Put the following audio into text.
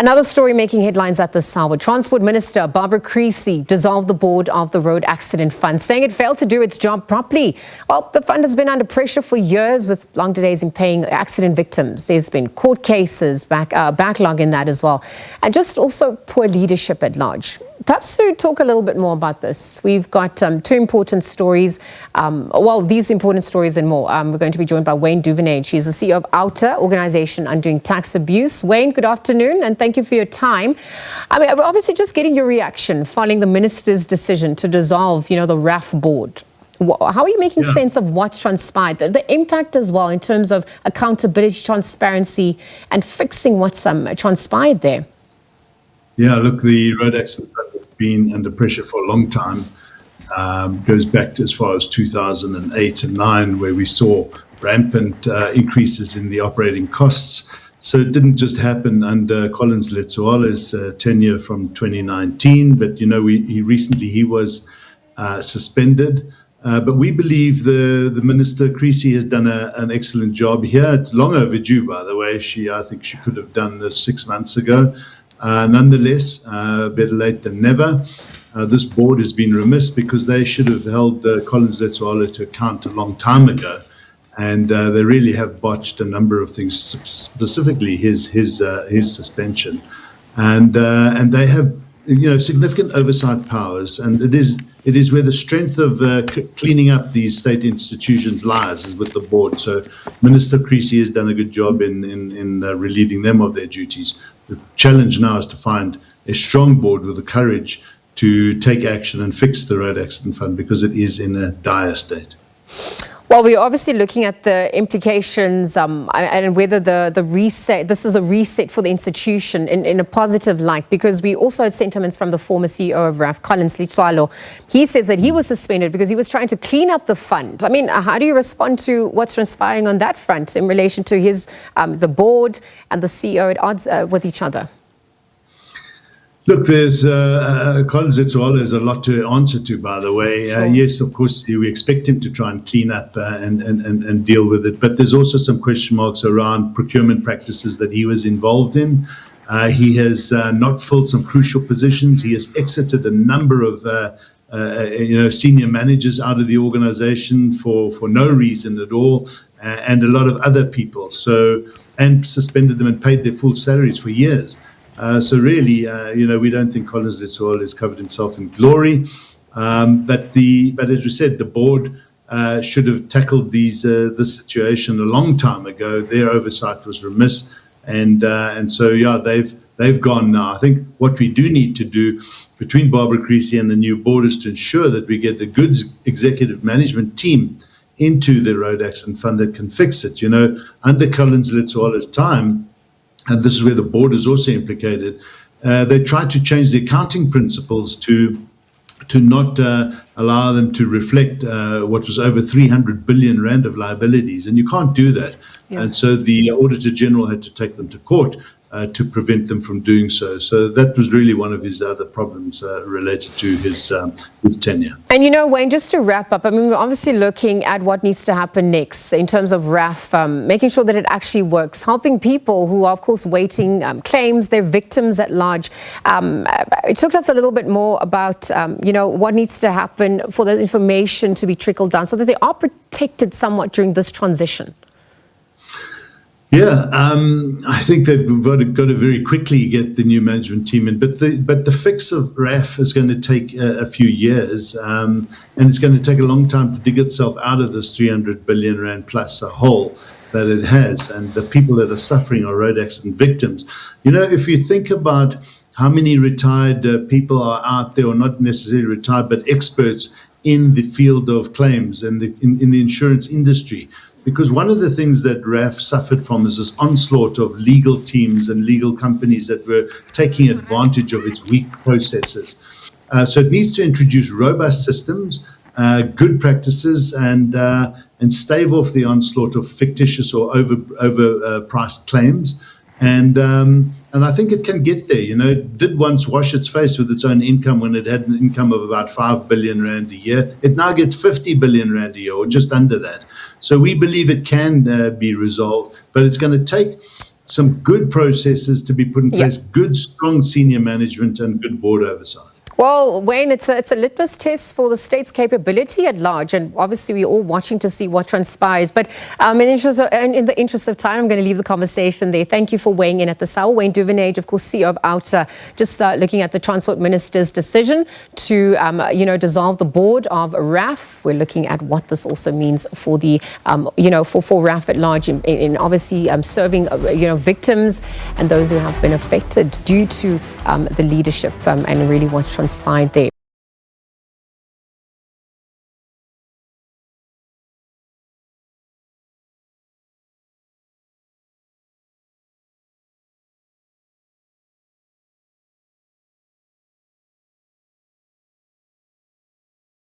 Another story making headlines at this hour. Transport Minister Barbara Creecy dissolved the board of the Road Accident Fund, saying it failed to do its job properly. Well, the fund has been under pressure for years with long delays in paying accident victims. There's been court cases, backlog in that as well, and just also poor leadership at large. Perhaps to talk a little bit more about this, we've got two important stories. These important stories and more. We're going to be joined by Wayne Duvenage. He's the CEO of OUTA, Organization Undoing Tax Abuse. Wayne, good afternoon, and thank you for your time. We're obviously just getting your reaction following the minister's decision to dissolve, the RAF board. How are you making sense of what's transpired? The impact as well in terms of accountability, transparency, and fixing what's transpired there. Yeah, look, the Road Accident Fund has been under pressure for a long time. Goes back to as far as 2008 and 9, where we saw rampant increases in the operating costs. So it didn't just happen under Collins Letsoala's tenure from 2019, but he was suspended. But we believe the Minister Creecy has done an excellent job here. It's long overdue, by the way. I think she could have done this 6 months ago. Nonetheless, better late than never. This board has been remiss because they should have held Collins Letsoala to account a long time ago, and they really have botched a number of things, specifically his suspension, and they have significant oversight powers, and it is where the strength of cleaning up these state institutions lies, is with the board. So Minister Creecy has done a good job in relieving them of their duties. The challenge now is to find a strong board with the courage to take action and fix the Road Accident Fund, because it is in a dire state. Well, we're obviously looking at the implications and whether this is a reset for the institution in a positive light, because we also had sentiments from the former CEO of RAF, Collins Letsoala. He says that he was suspended because he was trying to clean up the fund. How do you respond to what's transpiring on that front in relation to the board and the CEO at odds with each other? Look, there's Collins Letsoala has a lot to answer to, by the way. Sure. Yes, of course, we expect him to try and clean up and deal with it. But there's also some question marks around procurement practices that he was involved in. He has not filled some crucial positions. He has exited a number of senior managers out of the organization for no reason at all, and a lot of other people. And suspended them and paid their full salaries for years. So really, we don't think Collins Letsoala has covered himself in glory. But as we said, the board should have tackled this situation a long time ago. Their oversight was remiss, and so they've gone now. I think what we do need to do between Barbara Creecy and the new board is to ensure that we get a good executive management team into the Road Accident Fund that can fix it. Under Collins Letsoala's time, and this is where the board is also implicated, they tried to change the accounting principles to not allow them to reflect what was over 300 billion rand of liabilities, and you can't do that. Yeah. And so the Auditor General had to take them to court to prevent them from doing so. So that was really one of his other problems related to his tenure. And Wayne, just to wrap up, we're obviously looking at what needs to happen next in terms of RAF, making sure that it actually works, helping people who are, of course, waiting claims, their victims at large. Talk to us a little bit more about, what needs to happen for the information to be trickled down so that they are protected somewhat during this transition. Yeah, I think that we've got to very quickly get the new management team in. But the fix of RAF is going to take a few years, and it's going to take a long time to dig itself out of this 300 billion rand plus a hole that it has. And the people that are suffering are road accident victims. If you think about how many retired people are out there, or not necessarily retired, but experts in the field of claims and in the insurance industry. Because one of the things that RAF suffered from is this onslaught of legal teams and legal companies that were taking advantage of its weak processes. So it needs to introduce robust systems, good practices, and stave off the onslaught of fictitious or overpriced claims. And I think it can get there. It did once wash its face with its own income when it had an income of about 5 billion rand a year. It now gets 50 billion rand a year, or just under that. So we believe it can be resolved, but it's going to take some good processes to be put in place, good, strong senior management and good board oversight. Well, Wayne, it's a litmus test for the state's capability at large, and obviously we're all watching to see what transpires. But in the interest of time, I'm going to leave the conversation there. Thank you for weighing in at this hour. Wayne Duvenage, of course, CEO of OUTA, just looking at the Transport Minister's decision to, dissolve the board of RAF. We're looking at what this also means for the, for RAF at large, in obviously serving, victims and those who have been affected due to the leadership and really what's transpired there.